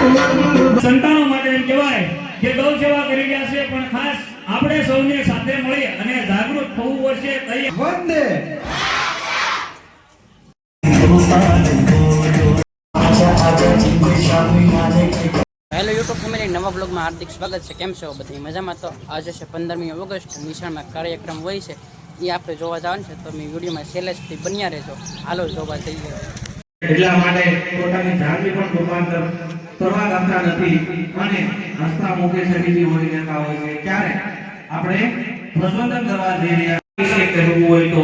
સંતાનો માટે એમ કહેવાય કે ગૌ સેવા કરી રહ્યા છે, પણ ખાસ આપણે સૌને સાથે મળી અને જાગૃત થવું પડશે. વંદે હેલો યુટ્યુબ ફેમિલી, નવા બ્લોગમાં હાર્દિક સ્વાગત છે. કેમ છો બધી મજામાં? તો આજે છે 15મી ઓગસ્ટ, નિશાળમાં કાર્યક્રમ હોય છે, એ આપણે જોવા જવાનું છે. તો મેં વિડીયોમાં છેલ્લે સુધી બન્યા રહેજો. હાલો જોવા જઈએ. એટલા માટે પોતાની જાતની પણ રૂપાંતર કરવા ગમતા નથી અને હસતા મુખે ચડીથી હોઈ જતા હોય છે. ત્યારે આપણે ધ્વજવંદન કરવા જઈ રહ્યા છીએ. કહેવું હોય તો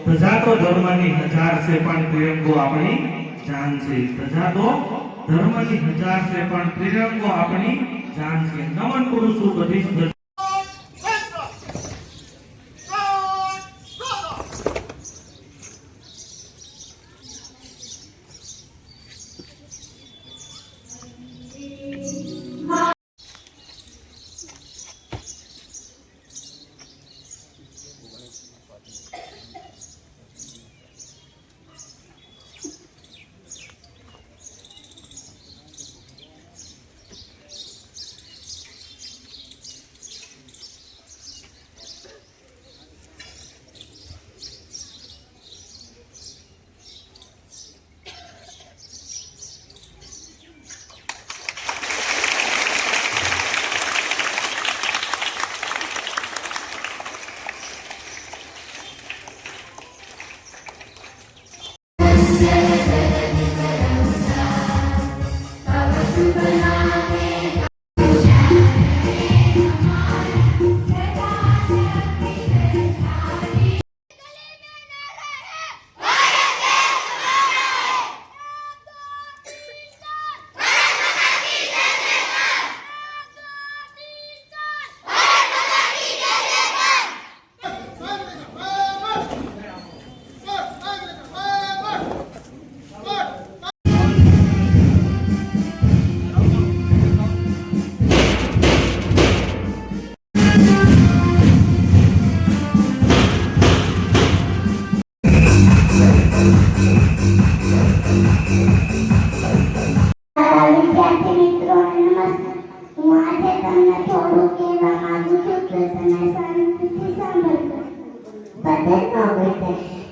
પ્રજા તો ધર્મની હજાર છે, પણ તિરંગો આપણી જાન છે. પ્રજા તો ધર્મની હજાર છે, પણ તિરંગો આપણી જાન છે. નમન કરું છું બધી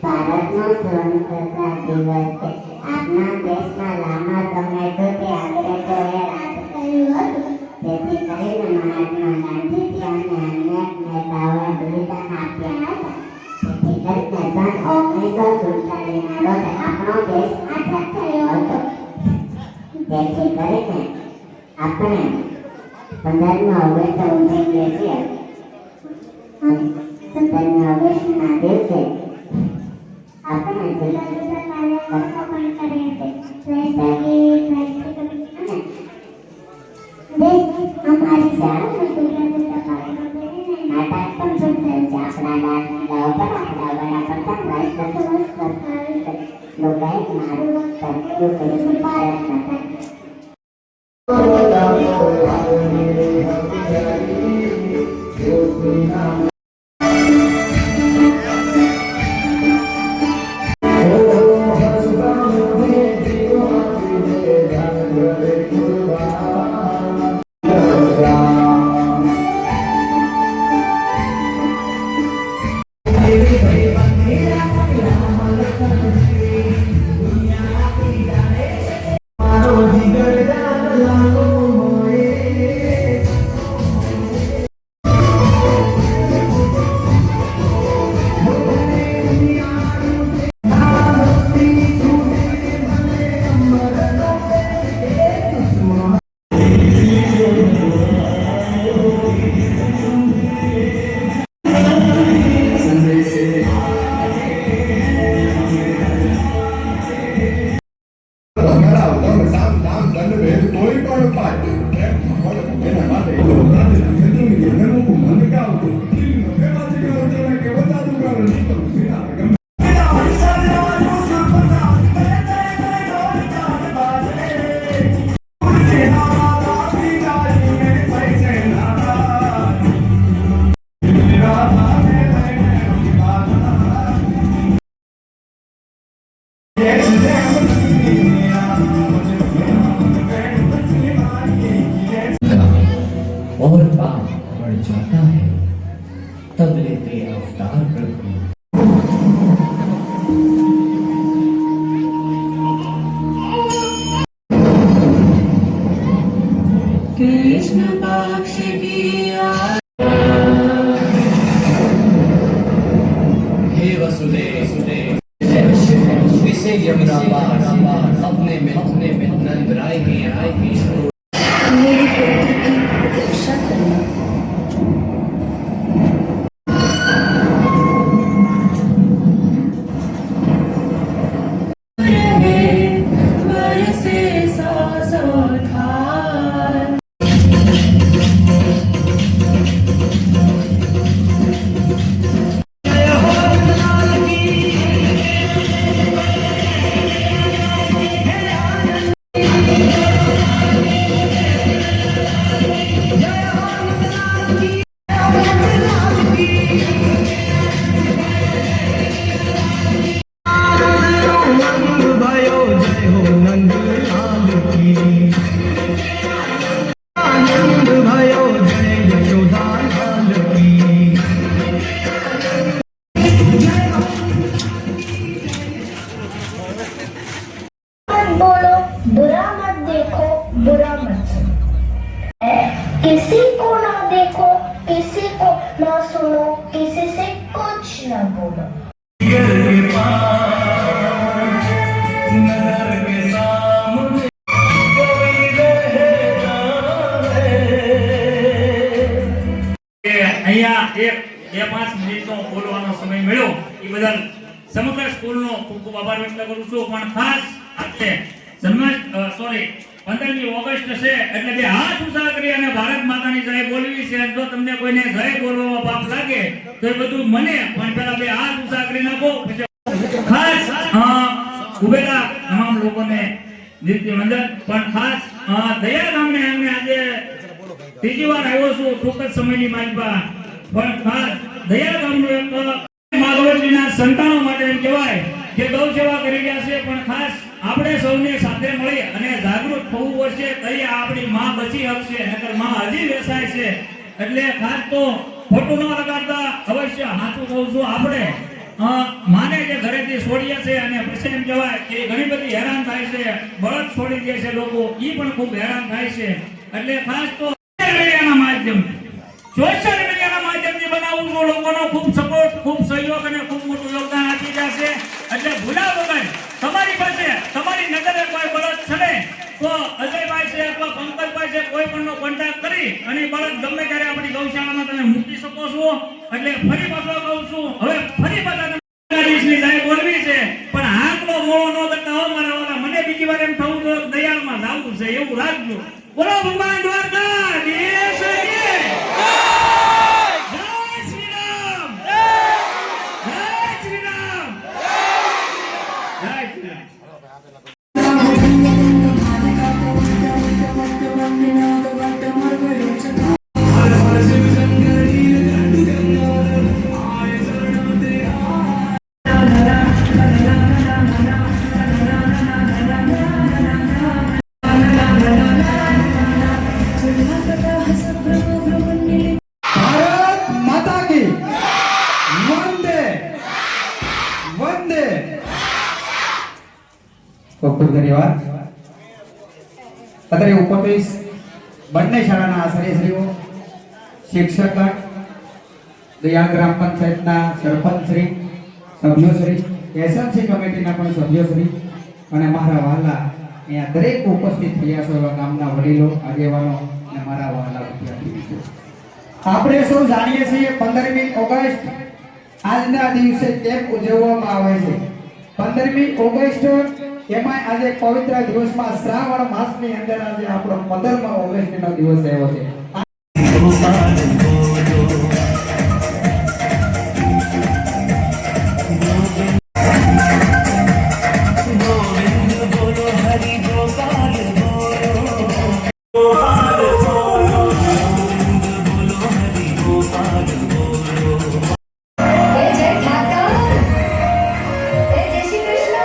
ભારતનો સ્વતંત્રતા દિવસ છે. આપણા દેશમાં લાંબા સમયથી અંગ્રેજોએ રાજ કર્યું હતું. જેથી કરીને મહાત્મા ગાંધીજી અને અન્ય નેતાઓએ બલિદાન આપ્યા હતા. જેથી કરીને સન 1947ના રોજ આપણો દેશ આઝાદ થયો હતો. જેથી કરીને આપણે 15મી ઓગસ્ટ ઉજવીએ છીએ. 15મી ઓગસ્ટના દિવસે આપણે જુદા જુદા કાર્યક્રમો પણ કરીએ છીએ. અમારી શાળામાં જુદા જુદા કાર્યક્રમો નાટક પણ થશે. આપણા ડાન્સના ઉપર આપણા વડાપ્રધાન લોકાય મારું કર્તવ્ય કરી ભારત માતા. कृष्ण पक्ष की हे वसुदेव विषय यमुना पार अपने में नंद राय की मेरी पुत्री की प्रतीक्षा करना। बरसे सांसों धार। मत बोलो, बुरा मत देखो, बुरा मत सुनो। किसी को ना देखो, किसी को ना सुनो, किसी से कुछ ना बोलो। અહીંયા એક 2-5 મિનિટનો બોલવાનો સમય મળ્યો એ બદલ સમગ્ર સ્કૂલનો ખૂબ ખૂબ આભાર વ્યક્ત કરું છું પણ ખાસ આજે 15મી ઓગસ્ટ છે એટલે બે હાથ ઊંચા કરી અને ભારત માતાની જય બોલવી છે. જો તમને કોઈને જય બોલવામાં પાપ લાગે તો એ બધું મને પણ પહેલા બે હાથ ઊંચા કરી નાખો પછી ખાસ ઉભેલા તમામ લોકોને દિલથી વંદન પણ ખાસ દયા ગામને અમે આજે ત્રીજી વાર આવ્યો છું ટૂંક જ સમયની માલિકા પણ ખાસ દયા ગામનો એક માધવજીના સંતાનો માટે એમ કહેવાય કે ગૌ સેવા કરી રહ્યા છે પણ ખાસ આપણે સૌને સાથે મળી અને જાગૃત થવું પડશે તઈ આપણી માં બચી શકશે નકર માં હજી વેસાય છે એટલે ખાસ તો ખોટું ન લગાડતા અવશ્ય સાચું કહું છું આપણે માને જે ઘરેથી છોડીએ છે અને પછી એમ કહેવાય કે ઘણી બધી હેરાન થાય છે બળદ છોડી દે છે લોકો ઈ પણ ખૂબ હેરાન થાય છે એટલે ખાસ તો મીડિયાના માધ્યમથી સોશિયલ મીડિયાના માધ્યમથી બનાવું છું લોકોનો ખૂબ સપોર્ટ ખૂબ સહયોગ અને ખૂબ મોટું યોગદાન આપી રહ્યા છે એટલે ભૂલા વગર તમારી પાસે તમારી નજરે કોઈ બળદ ચડે તો અજયભાઈ છે અથવા પંકજભાઈ છે કોઈ પણનો કોન્ટેક્ટ કરી અને બળદ ગમે ત્યારે આપણી ગૌશાળામાં તમે મૂકી શકો છો એટલે ફરી પાછો કહું છું હવે ફરી પાછા ની જાય બોલવી છે પણ આંકડો મોળો ન કરતા હો મારા વાળા મને બીજી વાર એમ થવું જોઈએ દયાળમાં લાવવું છે એવું રાખજો. બોલો ભગવાન દ્વારકા દેશ કે જય શ્રી રામ જય શ્રી રામ જય શ્રી રામ. भारत माता की वंदे वंदे. ખૂબ ખૂબ ધન્યવાદ. અત્યારે ઉપસ્થિત બંને શાળાના આચાર્યશ્રીઓ, શિક્ષક, દયા ગ્રામ પંચાયતના સરપંચશ્રી, સભ્યોશ્રી, એસએમસી કમિટીના પણ સભ્યોશ્રી અને મારા વહાલા અહીંયા દરેક ઉપસ્થિત થયા છો એવા ગામના વડીલો, આગેવાનો અને મારા વહાલા વિદ્યાર્થી મિત્રો. આપણે સૌ જાણીએ છીએ 15મી ઓગસ્ટ આજના દિવસે કેમ ઉજવવામાં આવે છે. 15મી ઓગસ્ટ એમાં આજે પવિત્ર દિવસમાં શ્રાવણ માસની અંદર આજે આપણો 15મા ઓગસ્ટનો દિવસ આવ્યો છે. जय ठाकर, जय श्री कृष्ण.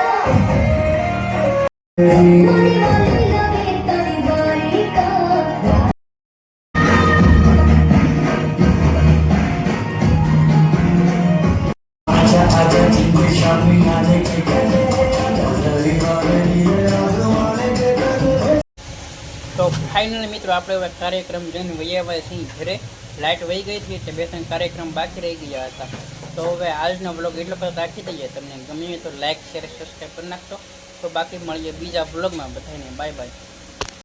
તો ફાઇનલી મિત્રો આપણે હવે કાર્યક્રમ જોઈને વહી આવ્યા છીએ ઘરે. લાઇટ વહી ગઈ હતી એટલે 2-3 કાર્યક્રમ બાકી રહી ગયા હતા. તો હવે આજનો બ્લોગ એટલો બધો રાખી દઈએ. તમને ગમ્યું હોય તો લાઇક શેર સબસ્ક્રાઈબ કરી નાખજો. તો બાકી મળીએ બીજા બ્લોગમાં. બધાને બાય બાય.